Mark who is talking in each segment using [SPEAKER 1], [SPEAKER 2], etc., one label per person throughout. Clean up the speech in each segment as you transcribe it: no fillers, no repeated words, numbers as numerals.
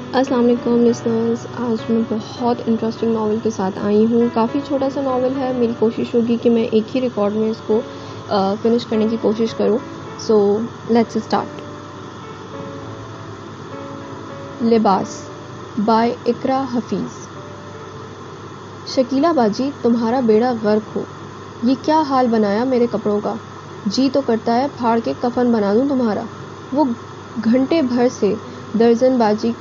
[SPEAKER 1] السلام علیکم لسنرز، آج میں بہت انٹرسٹنگ ناول کے ساتھ آئی ہوں. کافی چھوٹا سا ناول ہے. میری کوشش ہوگی کہ میں ایک ہی ریکارڈ میں اس کو فنش کرنے کی کوشش کروں. So let's start. لباس بائے اقرا حفیظ. شکیلا باجی، تمہارا بیڑا غرق ہو. یہ کیا حال بنایا میرے کپڑوں کا. جی تو کرتا ہے پھاڑ کے کفن بنا دوں تمہارا. وہ گھنٹے بھر سے درزن باجی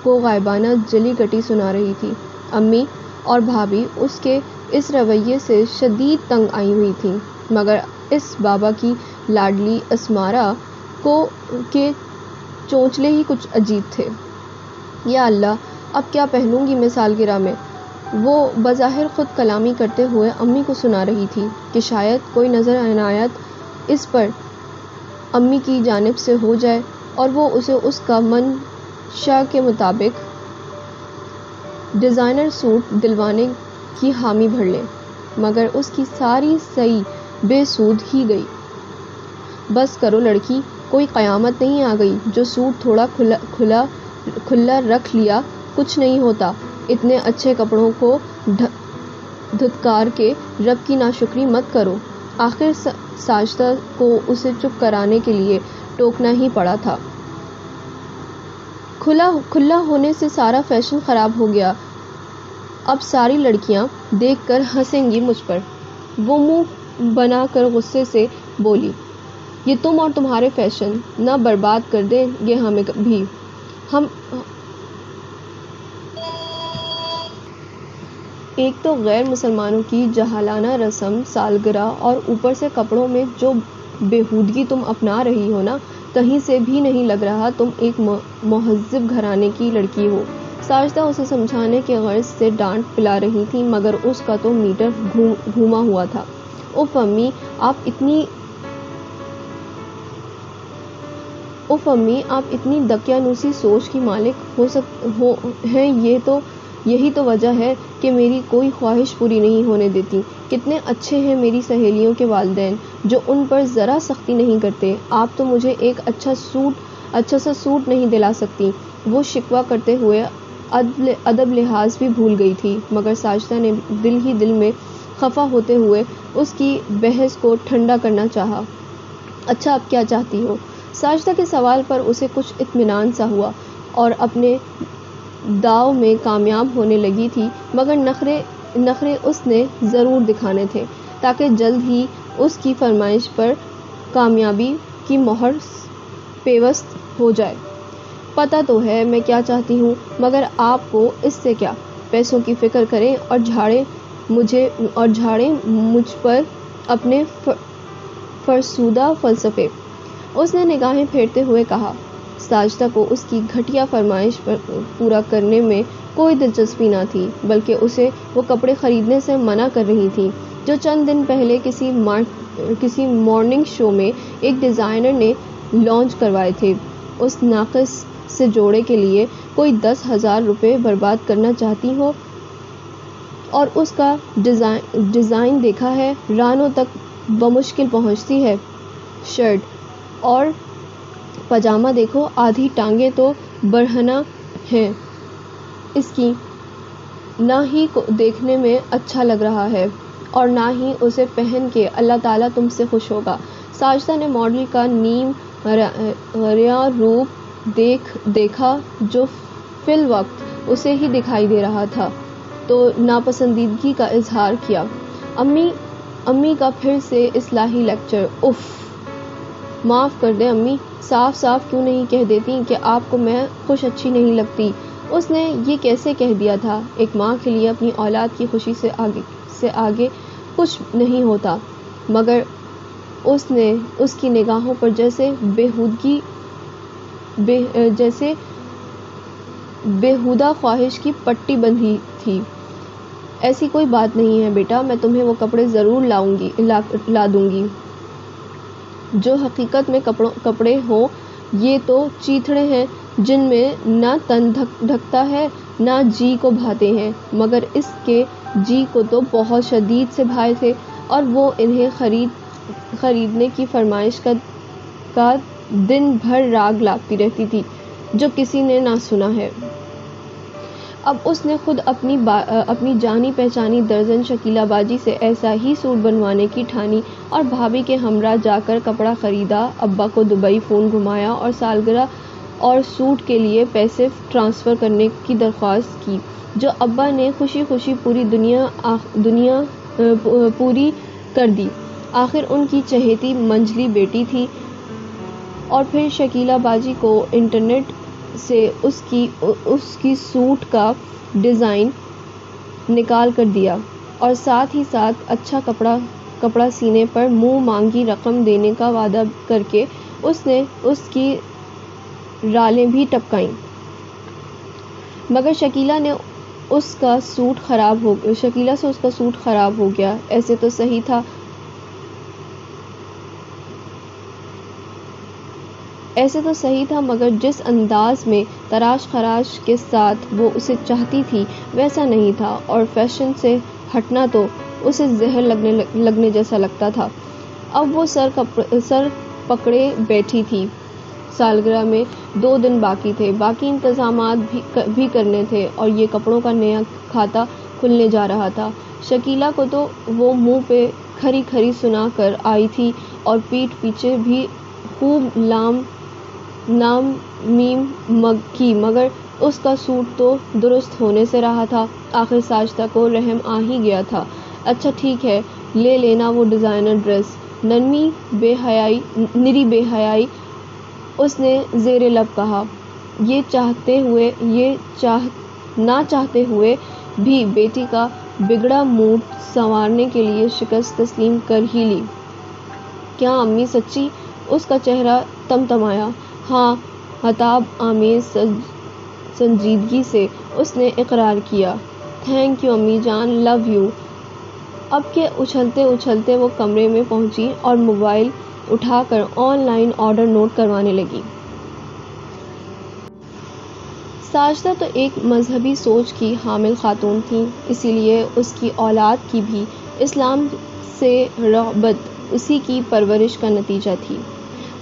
[SPEAKER 1] کو غائبانہ جلی کٹی سنا رہی تھی. امی اور بھابھی اس کے اس رویے سے شدید تنگ آئی ہوئی تھیں، مگر اس بابا کی لاڈلی اسمارا کے چونچلے ہی کچھ عجیب تھے. یا اللہ، اب کیا پہنوں گی میں سالگرہ میں. وہ بظاہر خود کلامی کرتے ہوئے امی کو سنا رہی تھی کہ شاید کوئی نظر عنایت اس پر امی کی جانب سے ہو جائے اور وہ اسے اس کا منشا کے مطابق ڈیزائنر سوٹ دلوانے کی حامی بھر لے. مگر اس کی ساری سعی بے سود ہی گئی. بس کرو لڑکی، کوئی قیامت نہیں آ گئی جو سوٹ تھوڑا کھلا رکھ لیا کچھ نہیں ہوتا. اتنے اچھے کپڑوں کو دھتکار کے رب کی ناشکری مت کرو. آخر ساجدہ کو اسے چپ کرانے کے لیے ٹوکنا ہی پڑا تھا. کھلا ہونے سے سارا فیشن خراب ہو گیا. اب ساری لڑکیاں دیکھ کر ہنسیں گی مجھ پر. وہ منہ بنا کر غصے سے بولی، یہ تم اور تمہارے فیشن نہ برباد کر دیں گے ہمیں بھی. ہم ایک تو غیر مسلمانوں کی جاہلانہ رسم سالگرہ، اور اوپر سے کپڑوں میں جو بےہودگی تم اپنا رہی ہو نا، کہیں سے بھی نہیں لگ رہا تم ایک مہذب گھرانے کی لڑکی ہو. ساجدہ اسے سمجھانے کے غرض سے ڈانٹ پلا رہی تھی، مگر اس کا تو میٹر گھوما ہوا تھا. اف امی، آپ اتنی دقیانوسی سوچ کی مالک ہیں. یہی تو وجہ ہے کہ میری کوئی خواہش پوری نہیں ہونے دیتی. کتنے اچھے ہیں میری سہیلیوں کے والدین جو ان پر ذرا سختی نہیں کرتے. آپ تو مجھے ایک اچھا سا سوٹ نہیں دلا سکتی. وہ شکوہ کرتے ہوئے ادب لحاظ بھی بھول گئی تھی، مگر ساجدہ نے دل ہی دل میں خفا ہوتے ہوئے اس کی بحث کو ٹھنڈا کرنا چاہا. اچھا، اب کیا چاہتی ہو؟ ساجدہ کے سوال پر اسے کچھ اطمینان سا ہوا اور اپنے داؤ میں کامیاب ہونے لگی تھی. مگر نخرے اس نے ضرور دکھانے تھے تاکہ جلد ہی اس کی فرمائش پر کامیابی کی مہر پیوست ہو جائے. پتہ تو ہے میں کیا چاہتی ہوں، مگر آپ کو اس سے کیا. پیسوں کی فکر کریں اور جھاڑیں مجھ پر اپنے فرسودہ فلسفے. اس نے نگاہیں پھیرتے ہوئے کہا. ساجدہ کو اس کی گھٹیا فرمائش پورا کرنے میں کوئی دلچسپی نہ تھی، بلکہ اسے وہ کپڑے خریدنے سے منع کر رہی تھی جو چند دن پہلے کسی مارننگ شو میں ایک ڈیزائنر نے لانچ کروائے تھے. اس ناقص سے جوڑے کے لیے کوئی 10,000 روپے برباد کرنا چاہتی ہو اور اس کا ڈیزائن دیکھا ہے، رانوں تک بمشکل پہنچتی ہے. شرٹ اور پاجامہ دیکھو، آدھی ٹانگیں تو برہنہ ہیں اس کی. نہ ہی دیکھنے میں اچھا لگ رہا ہے اور نہ ہی اسے پہن کے اللہ تعالیٰ تم سے خوش ہوگا. ساجدہ نے ماڈل کا نیم ریا روپ دیکھا جو فی الوقت اسے ہی دکھائی دے رہا تھا تو ناپسندیدگی کا اظہار کیا. امی کا پھر سے اصلاحی لیکچر. اف، معاف کر دیں امی، صاف کیوں نہیں کہہ دیتی کہ آپ کو میں خوش اچھی نہیں لگتی. اس نے یہ کیسے کہہ دیا تھا؟ ایک ماں کے لیے اپنی اولاد کی خوشی سے آگے کچھ نہیں ہوتا. مگر اس کی نگاہوں پر جیسے بےہودہ خواہش کی پٹی بندھی تھی. ایسی کوئی بات نہیں ہے بیٹا، میں تمہیں وہ کپڑے ضرور لا دوں گی جو حقیقت میں کپڑے ہوں. یہ تو چیتھڑے ہیں جن میں نہ تن ڈھکتا ہے نہ جی کو بھاتے ہیں. مگر اس کے جی کو تو بہت شدید سے بھائے تھے اور وہ انہیں خریدنے کی فرمائش کا دن بھر راگ لاپتی رہتی تھی. جو کسی نے نہ سنا ہے۔ اب اس نے خود اپنی جانی پہچانی درزن شکیلا باجی سے ایسا ہی سوٹ بنوانے کی ٹھانی اور بھابھی کے ہمراہ جا کر کپڑا خریدا، ابا کو دبئی فون گھمایا اور سالگرہ اور سوٹ کے لیے پیسے ٹرانسفر کرنے کی درخواست کی، جو ابا نے خوشی خوشی پوری کر دی۔ آخر ان کی چہیتی منجلی بیٹی تھی۔ اور پھر شکیلا باجی کو انٹرنیٹ سے اس کی سوٹ کا ڈیزائن نکال کر دیا اور ساتھ ہی ساتھ اچھا کپڑا سینے پر منہ مانگی رقم دینے کا وعدہ کر کے اس نے اس کی رالیں بھی ٹپکائیں۔ مگر شکیلا سے اس کا سوٹ خراب ہو گیا۔ ایسے تو صحیح تھا مگر جس انداز میں تراش خراش کے ساتھ وہ اسے چاہتی تھی ویسا نہیں تھا، اور فیشن سے ہٹنا تو اسے زہر لگنے جیسا لگتا تھا۔ اب وہ سر پکڑے بیٹھی تھی۔ سالگرہ میں 2 دن باقی تھے، باقی انتظامات بھی کرنے تھے، اور یہ کپڑوں کا نیا کھاتا کھلنے جا رہا تھا۔ شکیلا کو تو وہ منہ پہ کھری کھری سنا کر آئی تھی اور پیٹھ پیچھے بھی خوب نام میم کی، مگر اس کا سوٹ تو درست ہونے سے رہا تھا۔ آخر ساجدہ کو رحم آ ہی گیا تھا۔ اچھا ٹھیک ہے، لے لینا وہ ڈیزائنر ڈریس۔ نری بے حیائی اس نے زیر لب کہا، نہ چاہتے ہوئے بھی بیٹی کا بگڑا موڈ سنوارنے کے لیے شکست تسلیم کر ہی لی۔ کیا امی سچی؟ اس کا چہرہ تمتمایا۔ ہاں، عتاب آمیز سنجیدگی سے اس نے اقرار کیا۔ تھینک یو امی جان، لو یو۔ اب کہ اچھلتے اچھلتے وہ کمرے میں پہنچی اور موبائل اٹھا کر آن لائن آرڈر نوٹ کروانے لگی۔ ساجدہ تو ایک مذہبی سوچ کی حامل خاتون تھی، اسی لیے اس کی اولاد کی بھی اسلام سے رغبت اسی کی پرورش کا نتیجہ تھی۔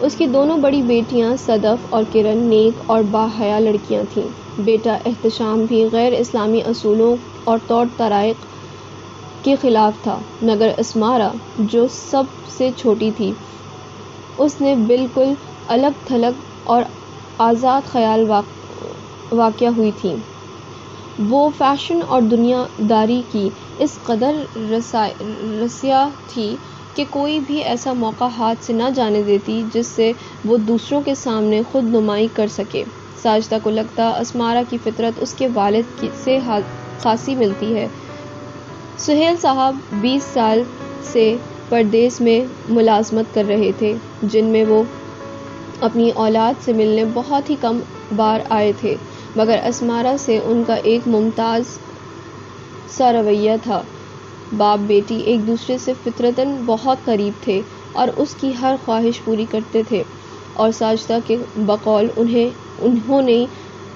[SPEAKER 1] اس کی دونوں بڑی بیٹیاں صدف اور کرن نیک اور باحیا لڑکیاں تھیں۔ بیٹا احتشام بھی غیر اسلامی اصولوں اور طور طرائق کے خلاف تھا، مگر اسمارا جو سب سے چھوٹی تھی، اس نے بالکل الگ تھلگ اور آزاد خیال واقع ہوئی تھی۔ وہ فیشن اور دنیا داری کی اس قدر رسیا تھی کہ کوئی بھی ایسا موقع ہاتھ سے نہ جانے دیتی جس سے وہ دوسروں کے سامنے خود نمائی کر سکے۔ ساجدہ کو لگتا اسمارا کی فطرت اس کے والد سے خاصی ملتی ہے۔ سہیل صاحب 20 سال سے پردیس میں ملازمت کر رہے تھے، جن میں وہ اپنی اولاد سے ملنے بہت ہی کم بار آئے تھے، مگر اسمارا سے ان کا ایک ممتاز سا رویہ تھا۔ باپ بیٹی ایک دوسرے سے فطرتاً بہت قریب تھے اور اس کی ہر خواہش پوری کرتے تھے، اور ساجدہ کے بقول انہوں نے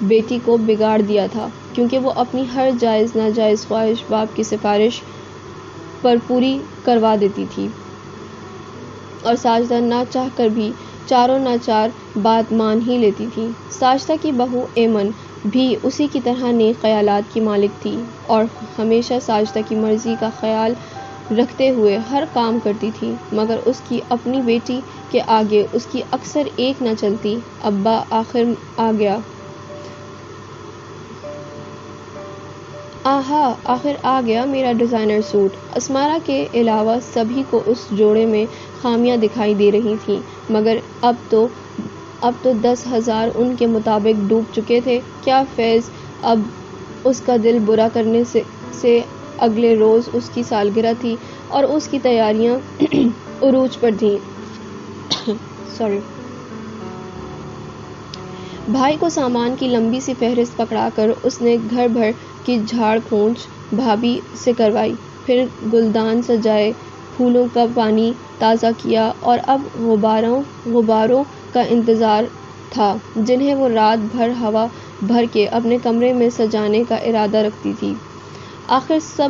[SPEAKER 1] بیٹی کو بگاڑ دیا تھا، کیونکہ وہ اپنی ہر جائز ناجائز خواہش باپ کی سفارش پر پوری کروا دیتی تھی، اور ساجدہ نہ چاہ کر بھی چاروں ناچار بات مان ہی لیتی تھی۔ ساجدہ کی بہو ایمن بھی اسی کی طرح نیک خیالات کی مالک تھی اور ہمیشہ ساجدہ کی مرضی کا خیال رکھتے ہوئے ہر کام کرتی تھی، مگر اس کی اپنی بیٹی کے آگے اس کی اکثر ایک نہ چلتی۔ ابا آخر آ گیا میرا ڈیزائنر سوٹ۔ اسمارا کے علاوہ سبھی کو اس جوڑے میں خامیاں دکھائی دے رہی تھیں، مگر اب تو 10,000 ان کے مطابق ڈوب چکے تھے۔ کیا فیض اب اس کا دل برا کرنے سے اگلے روز اس کی سالگرہ تھی اور اس کی تیاریاں عروج پر تھیں۔ بھائی کو سامان کی لمبی سی فہرست پکڑا کر اس نے گھر بھر کی جھاڑ پھونچ بھابھی سے کروائی، پھر گلدان سجائے، پھولوں کا پانی تازہ کیا، اور اب غباروں کا انتظار تھا جنہیں وہ رات بھر ہوا بھر کے اپنے کمرے میں سجانے کا ارادہ رکھتی تھی۔ آخر سب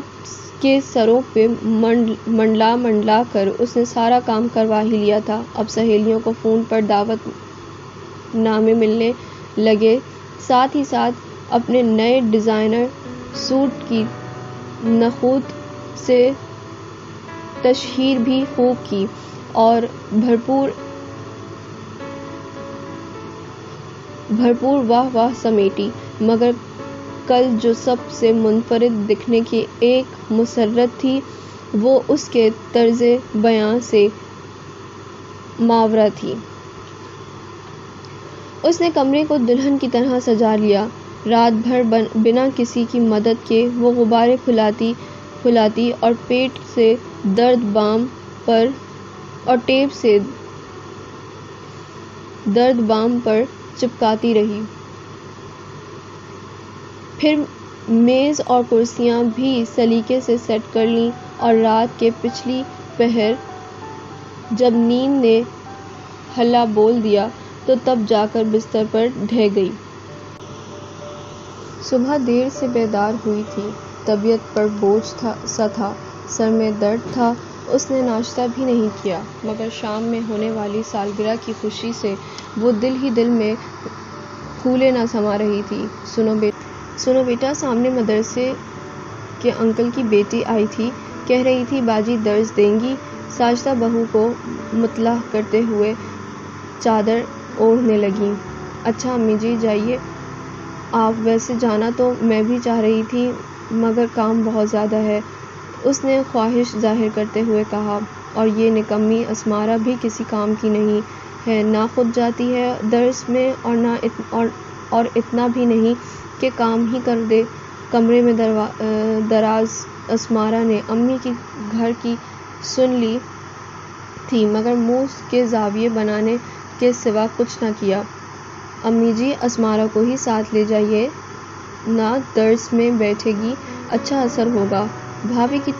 [SPEAKER 1] کے سروں پہ منڈلا کر اس نے سارا کام کروا ہی لیا تھا۔ اب سہیلیوں کو فون پر دعوت نامے ملنے لگے، ساتھ ہی ساتھ اپنے نئے ڈیزائنر سوٹ کی نخوت سے تشہیر بھی خوب کی اور بھرپور واہ واہ سمیٹی، مگر کل جو سب سے منفرد دکھنے کی ایک مسرت تھی وہ اس کے طرز بیاں سے ماورا تھی۔ اس نے کمرے کو دلہن کی طرح سجا لیا۔ رات بھر بنا کسی کی مدد کے وہ غبارے پھلاتی اور پیٹ سے درد بام پر اور ٹیپ سے درد بام پر چپکاتی رہی۔ پھر میز اور کرسیاں بھی سلیقے سے سیٹ کر لیں اور رات کے پچھلی پہر جب نیند نے ہلّا بول دیا تو تب جا کر بستر پر ڈھہ گئی۔ صبح دیر سے بیدار ہوئی تھی، طبیعت پر بوجھ سا تھا، سر میں درد تھا۔ اس نے ناشتہ بھی نہیں کیا، مگر شام میں ہونے والی سالگرہ کی خوشی سے وہ دل ہی دل میں پھولے نہ سما رہی تھی۔ سنو بیٹا، سامنے مدرسے کے انکل کی بیٹی آئی تھی، کہہ رہی تھی باجی درس دیں گی۔ ساجدہ بہو کو مطلع کرتے ہوئے چادر اوڑھنے لگیں۔ اچھا امی جی جائیے آپ، ویسے جانا تو میں بھی چاہ رہی تھی مگر کام بہت زیادہ ہے، اس نے خواہش ظاہر کرتے ہوئے کہا۔ اور یہ نکمی اسمارا بھی کسی کام کی نہیں ہے، نہ خود جاتی ہے درس میں اور اتنا بھی نہیں کہ کام ہی کر دے۔ کمرے میں دراز اسمارا نے امی کی گھر کی سن لی تھی مگر منہ کے زاویے بنانے کے سوا کچھ نہ کیا۔ امی جی اسمارا کو ہی ساتھ لے جائیے نا، درس میں بیٹھے گی، اچھا اثر ہوگا۔ بھابھی کی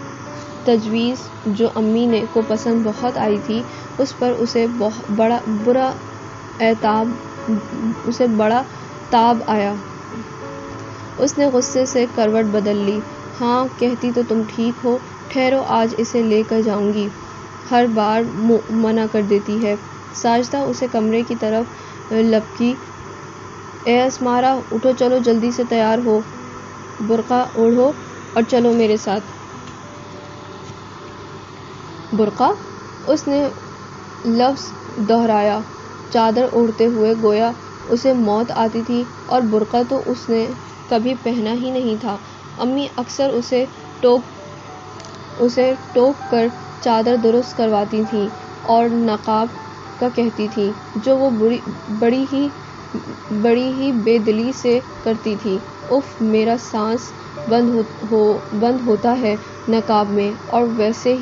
[SPEAKER 1] تجویز جو امی کو پسند بہت آئی تھی، اس پر اسے بڑا تاب آیا۔ اس نے غصے سے کروٹ بدل لی۔ ہاں کہتی تو تم ٹھیک ہو، ٹھہرو آج اسے لے کر جاؤں گی، ہر بار منع کر دیتی ہے۔ ساجدہ اسے کمرے کی طرف لپکی۔ اے اسمارا اٹھو، چلو جلدی سے تیار ہو، برقع اوڑھو اور چلو میرے ساتھ۔ برقع؟ اس نے لفظ دہرایا چادر اوڑھتے ہوئے، گویا اسے موت آتی تھی، اور برقع تو اس نے کبھی پہنا ہی نہیں تھا۔ امی اکثر اسے ٹوک کر چادر درست کرواتی تھیں اور نقاب کا کہتی تھیں، جو وہ بڑی ہی بے دلی سے کرتی تھی۔ اف، میرا سانس بند ہوتا ہے نقاب میں، اور ویسے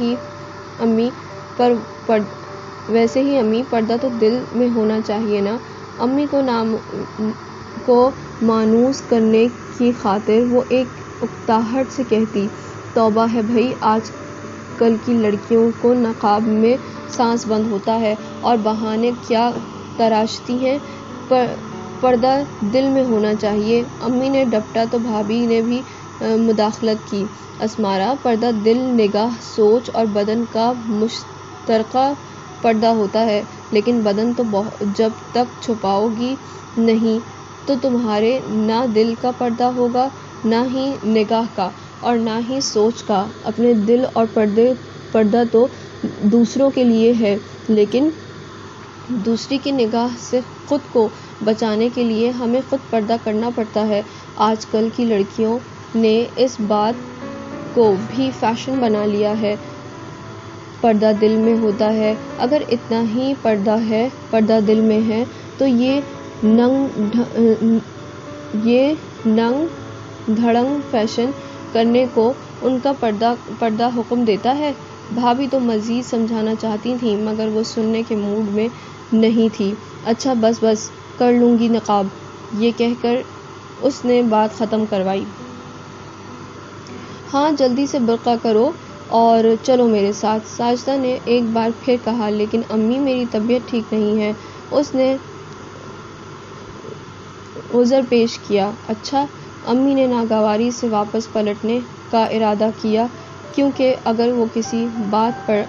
[SPEAKER 1] ہی امی پردہ تو دل میں ہونا چاہیے نا۔ امی کو مانوس کرنے کی خاطر وہ ایک اکتاہٹ سے کہتی، توبہ ہے بھئی، آج کل کی لڑکیوں کو نقاب میں سانس بند ہوتا ہے اور بہانے کیا تراشتی ہیں، پردہ دل میں ہونا چاہیے۔ امی نے ڈپٹا تو بھابھی نے بھی مداخلت کی، اسمارا پردہ دل، نگاہ، سوچ اور بدن کا مشترکہ پردہ ہوتا ہے، لیکن بدن تو جب تک چھپاؤ گی نہیں تو تمہارے نہ دل کا پردہ ہوگا، نہ ہی نگاہ کا اور نہ ہی سوچ کا۔ اپنے دل اور پردہ تو دوسروں کے لیے ہے، لیکن دوسری کی نگاہ سے خود کو بچانے کے لیے ہمیں خود پردہ کرنا پڑتا ہے۔ آج کل کی لڑکیوں نے اس بات کو بھی فیشن بنا لیا ہے، پردہ دل میں ہوتا ہے۔ اگر اتنا ہی پردہ دل میں ہے تو یہ ننگ دھڑنگ فیشن کرنے کو ان کا پردہ حکم دیتا ہے۔ بھابھی تو مزید سمجھانا چاہتی تھی مگر وہ سننے کے موڈ میں نہیں تھی۔ اچھا بس کر لوں گی نقاب، یہ کہہ کر اس نے بات ختم کروائی۔ ہاں جلدی سے برقع کرو اور چلو میرے ساتھ، ساجدہ نے ایک بار پھر کہا۔ لیکن امی میری طبیعت ٹھیک نہیں ہے، اس نے عذر پیش کیا۔ اچھا، امی نے ناگواری سے واپس پلٹنے کا ارادہ کیا، کیونکہ اگر وہ کسی بات پر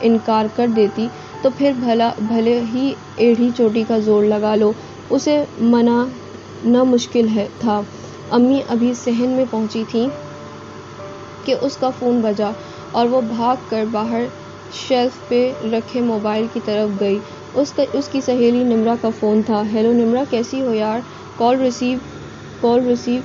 [SPEAKER 1] انکار کر دیتی تو پھر بھلے ہی ایڑھی چوٹی کا زور لگا لو، اسے منانا مشکل تھا۔ امی ابھی صحن میں پہنچی تھیں کہ اس کا فون بجا اور وہ بھاگ کر باہر شیلف پہ رکھے موبائل کی طرف گئی۔ اس کی سہیلی نمرہ کا فون تھا۔ ہیلو نمرہ، کیسی ہو یار؟ کال ریسیو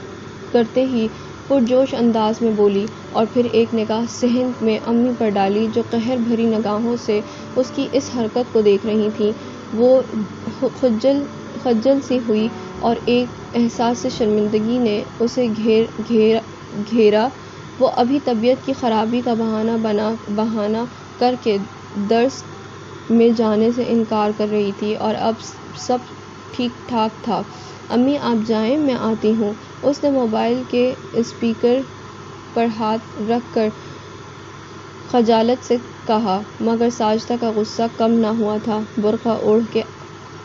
[SPEAKER 1] کرتے ہی پرجوش انداز میں بولی اور پھر ایک نگاہ صحن میں امی پر ڈالی جو قہر بھری نگاہوں سے اس کی اس حرکت کو دیکھ رہی تھیں۔ وہ خجل سی ہوئی اور ایک احساس شرمندگی نے اسے گھیرا۔ وہ ابھی طبیعت کی خرابی کا بہانہ کر کے درس میں جانے سے انکار کر رہی تھی اور اب سب ٹھیک ٹھاک تھا۔ امی آپ جائیں، میں آتی ہوں، اس نے موبائل کے اسپیکر پر ہاتھ رکھ کر خجالت سے کہا، مگر ساجدہ کا غصہ کم نہ ہوا تھا۔ برقع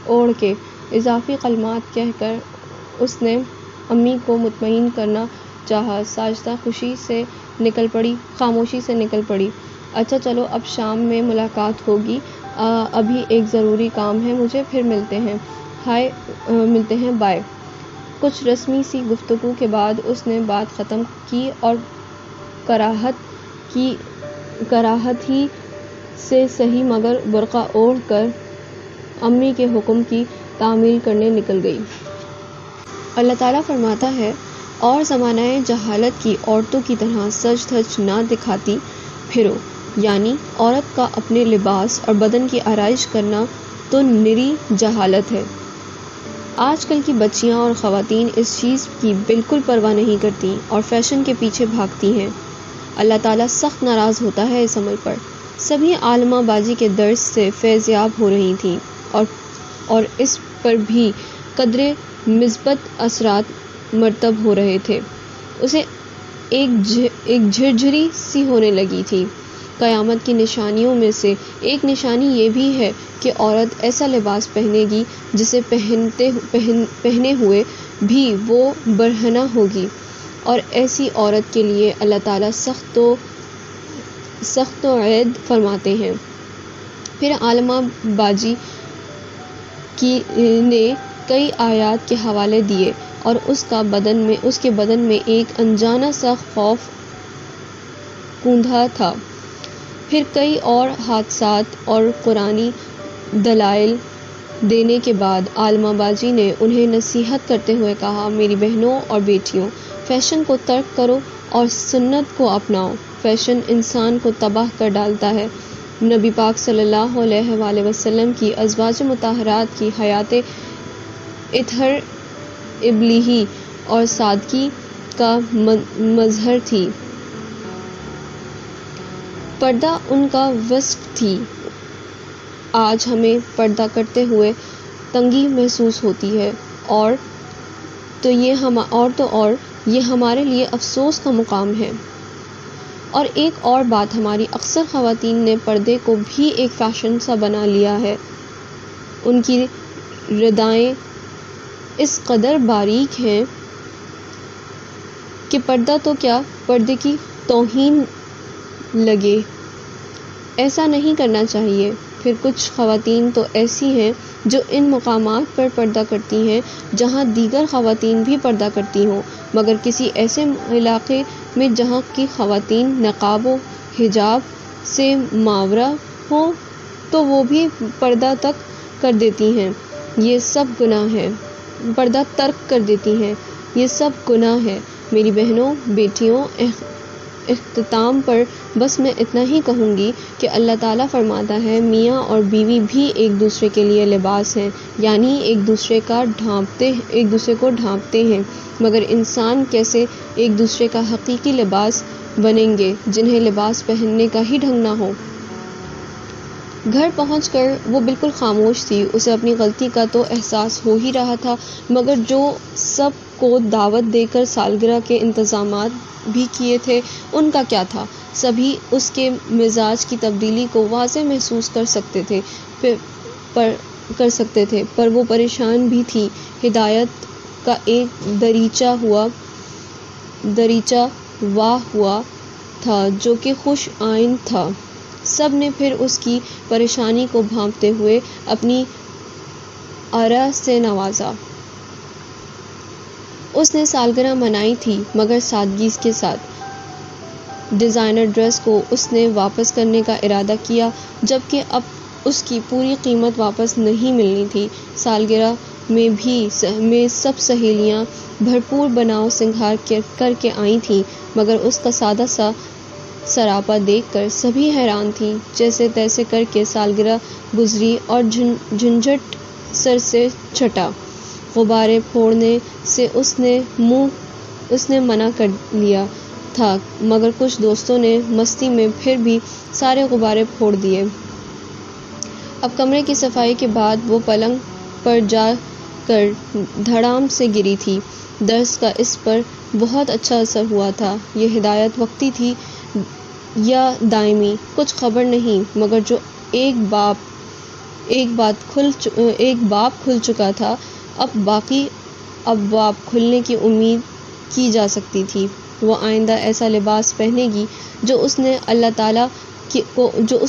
[SPEAKER 1] اوڑھ کے اضافی کلمات کہہ کر اس نے امی کو مطمئن کرنا چاہا۔ ساجدہ خاموشی سے نکل پڑی۔ اچھا چلو اب شام میں ملاقات ہوگی، ابھی ایک ضروری کام ہے مجھے، پھر ملتے ہیں، بائے۔ کچھ رسمی سی گفتگو کے بعد اس نے بات ختم کی اور کراہت ہی سے صحیح مگر برقع اوڑھ کر امی کے حکم کی تعمیل کرنے نکل گئی۔ اللہ تعالیٰ فرماتا ہے، اور زمانہ جہالت کی عورتوں کی طرح سج دھج نہ دکھاتی پھرو، یعنی عورت کا اپنے لباس اور بدن کی آرائش کرنا تو نری جہالت ہے۔ آج کل کی بچیاں اور خواتین اس چیز کی بالکل پرواہ نہیں کرتی اور فیشن کے پیچھے بھاگتی ہیں۔ اللہ تعالیٰ سخت ناراض ہوتا ہے اس عمل پر۔ سبھی عالمہ بازی کے درس سے فیض یاب ہو رہی تھیں اور اس پر بھی قدرے مثبت اثرات مرتب ہو رہے تھے۔ اسے ایک جھرجھری سی ہونے لگی تھی۔ قیامت کی نشانیوں میں سے ایک نشانی یہ بھی ہے کہ عورت ایسا لباس پہنے گی جسے پہنے ہوئے بھی وہ برہنہ ہوگی، اور ایسی عورت کے لیے اللہ تعالیٰ سخت وعید فرماتے ہیں۔ پھر عالمہ باجی نے کئی آیات کے حوالے دیے اور اس کے بدن میں ایک انجانہ سا خوف کوندھا تھا۔ پھر کئی اور حادثات اور قرآنی دلائل دینے کے بعد عالمہ باجی نے انہیں نصیحت کرتے ہوئے کہا، میری بہنوں اور بیٹیوں، فیشن کو ترک کرو اور سنت کو اپناؤ۔ فیشن انسان کو تباہ کر ڈالتا ہے۔ نبی پاک صلی اللہ علیہ وآلہ وسلم کی ازواج مطہرات کی حیات اطہر ابلیغی اور سادگی کا مظہر تھی۔ پردہ ان کا وصف تھی۔ آج ہمیں پردہ کرتے ہوئے تنگی محسوس ہوتی ہے اور یہ ہمارے لیے افسوس کا مقام ہے۔ اور ایک اور بات، ہماری اکثر خواتین نے پردے کو بھی ایک فیشن سا بنا لیا ہے۔ ان کی ردائیں اس قدر باریک ہیں کہ پردہ تو کیا، پردے کی توہین لگے۔ ایسا نہیں کرنا چاہیے۔ پھر کچھ خواتین تو ایسی ہیں جو ان مقامات پر پردہ کرتی ہیں جہاں دیگر خواتین بھی پردہ کرتی ہوں، مگر کسی ایسے علاقے میں جہاں کی خواتین نقاب و حجاب سے ماورا ہوں تو وہ بھی پردہ ترک کر دیتی ہیں۔ یہ سب گناہ ہے۔ میری بہنوں، بیٹیوں، اختتام پر بس میں اتنا ہی کہوں گی کہ اللہ تعالیٰ فرماتا ہے، میاں اور بیوی بھی ایک دوسرے کے لیے لباس ہیں، یعنی ایک دوسرے کو ڈھانپتے ہیں، مگر انسان کیسے ایک دوسرے کا حقیقی لباس بنیں گے جنہیں لباس پہننے کا ہی ڈھنگ نہ ہو۔ گھر پہنچ کر وہ بالکل خاموش تھی۔ اسے اپنی غلطی کا تو احساس ہو ہی رہا تھا، مگر جو سب کو دعوت دے کر سالگرہ کے انتظامات بھی کیے تھے ان کا کیا تھا؟ سبھی اس کے مزاج کی تبدیلی کو واضح محسوس کر سکتے تھے، پر وہ پریشان بھی تھی۔ ہدایت کا ایک دریچہ واہ ہوا تھا جو کہ خوش آئند تھا۔ سب نے پھر اس کی پریشانی کو بھانپتے ہوئے اپنی آرا سے نوازا۔ اس نے سالگرہ منائی تھی مگر سادگی کے ساتھ۔ ڈیزائنر ڈریس کو اس نے واپس کرنے کا ارادہ کیا جبکہ اب اس کی پوری قیمت واپس نہیں ملنی تھی۔ سالگرہ میں سب سہیلیاں بھرپور بناؤ سنگھار کر کے آئی تھیں مگر اس کا سادہ سا سراپا دیکھ کر سبھی حیران تھیں۔ جیسے تیسے کر کے سالگرہ گزری اور جھنجھٹ سر سے چھٹا۔ غبارے پھوڑنے سے اس نے منع کر لیا تھا مگر کچھ دوستوں نے مستی میں پھر بھی سارے غبارے پھوڑ دیے۔ اب کمرے کی صفائی کے بعد وہ پلنگ پر جا کر دھڑام سے گری تھی۔ درس کا اس پر بہت اچھا اثر ہوا تھا۔ یہ ہدایت وقتی تھی یا دائمی کچھ خبر نہیں مگر جو ایک باب کھل چکا تھا اب باقی ابواب کھلنے کی امید کی جا سکتی تھی۔ وہ آئندہ ایسا لباس پہنے گی جو اس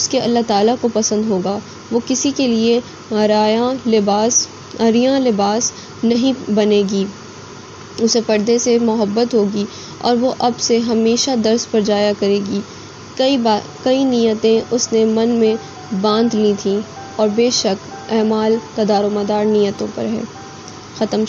[SPEAKER 1] کے اللہ تعالیٰ کو پسند ہوگا۔ وہ کسی کے لیے عریاں لباس نہیں بنے گی۔ اسے پردے سے محبت ہوگی اور وہ اب سے ہمیشہ درس پر جایا کرے گی۔ کئی نیتیں اس نے من میں باندھ لی تھیں اور بے شک اعمال کا دار و مدار نیتوں پر ہے۔ ختم۔